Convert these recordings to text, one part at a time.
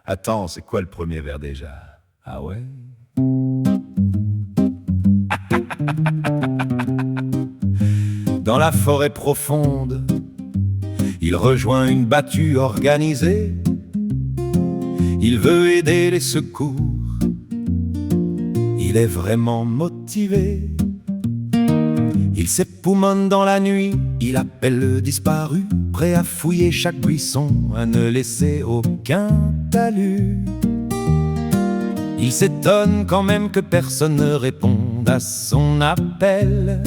Attends, c'est quoi le premier vers déjà? Ah ouais? Dans la forêt profonde, il rejoint une battue organisée. Il veut aider les secours. Il est vraiment motivé. Il s'époumonne dans la nuit. Il appelle le disparu, prêt à fouiller chaque buisson, à ne laisser aucun talus. Il s'étonne quand même que personne ne réponde à son appel,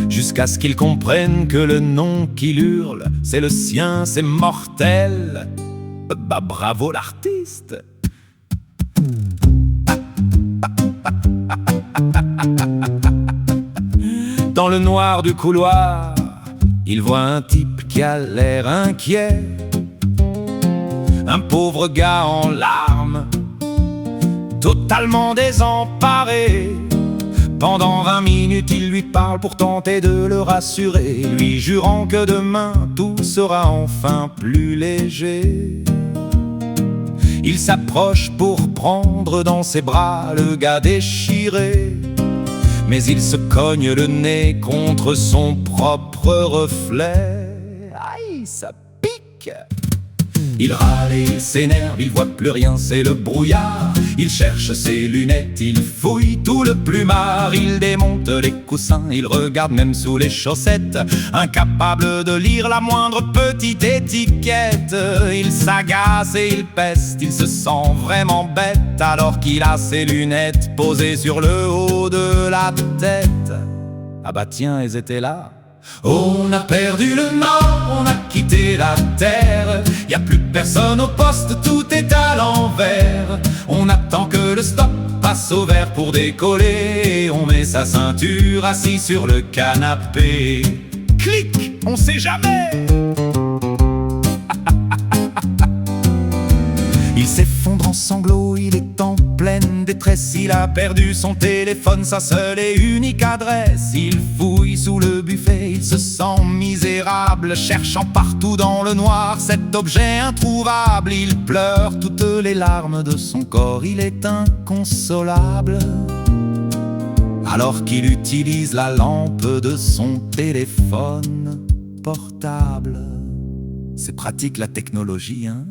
jusqu'à ce qu'il comprenne que le nom qu'il hurle, c'est le sien, c'est mortel. Bah bravo l'artiste. Dans le noir du couloir, il voit un type qui a l'air inquiet. Un pauvre gars en larmes, totalement désemparé. Pendant 20 minutes, il lui parle pour tenter de le rassurer, lui jurant que demain, tout sera enfin plus léger. Il s'approche pour prendre dans ses bras le gars déchiré, mais il se cogne le nez contre son propre reflet. Aïe, ça pique! Il râle et il s'énerve, il voit plus rien, c'est le brouillard. Il cherche ses lunettes, il fouille tout le plumard. Il démonte les coussins, il regarde même sous les chaussettes, incapable de lire la moindre petite étiquette. Il s'agace et il peste, il se sent vraiment bête, alors qu'il a ses lunettes posées sur le haut de la tête. Ah bah tiens, elles étaient là. On a perdu le nord, on a quitté la terre. Y a plus personne au poste, tout est à l'envers. On attend que le stop passe au vert pour décoller. On met sa ceinture assis sur le canapé. Clic, on sait jamais. Il s'effondre en sanglots, il est en pleine détresse. Il a perdu son téléphone, sa seule et unique adresse. Il fouille sous le buffet, il se sent misérable, cherchant partout dans le noir cet objet introuvable. Il pleure toutes les larmes de son corps, il est inconsolable, alors qu'il utilise la lampe de son téléphone portable. C'est pratique la technologie, hein?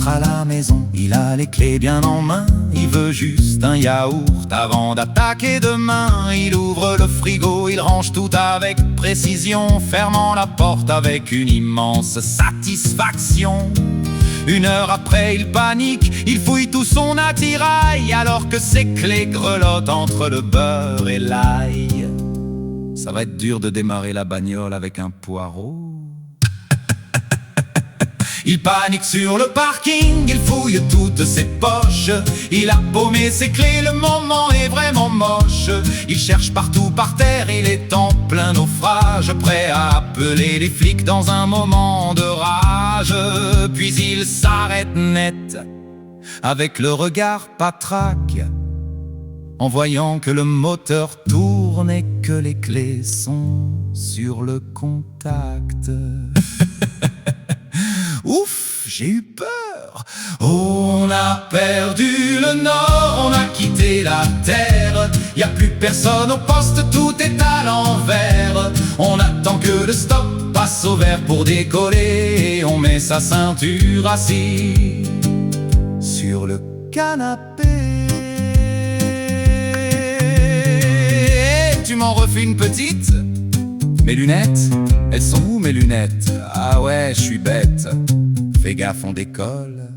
À la maison, il a les clés bien en main. Il veut juste un yaourt avant d'attaquer demain. Il ouvre le frigo, il range tout avec précision, fermant la porte avec une immense satisfaction. 1 heure après, il panique, il fouille tout son attirail, alors que ses clés grelottent entre le beurre et l'ail. Ça va être dur de démarrer la bagnole avec un poireau. Il panique sur le parking, il fouille toutes ses poches. Il a paumé ses clés, le moment est vraiment moche. Il cherche partout par terre, il est en plein naufrage, prêt à appeler les flics dans un moment de rage. Puis il s'arrête net, avec le regard patraque, en voyant que le moteur tourne et que les clés sont sur le contact. Ouf, j'ai eu peur. On a perdu le nord, on a quitté la terre. Y a plus personne au poste, tout est à l'envers. On attend que le stop passe au vert pour décoller. Et on met sa ceinture assis sur le canapé. Et tu m'en refais une petite? Mes lunettes, elles sont où mes lunettes? Ah ouais, je suis bête. Fais gaffe, on décolle.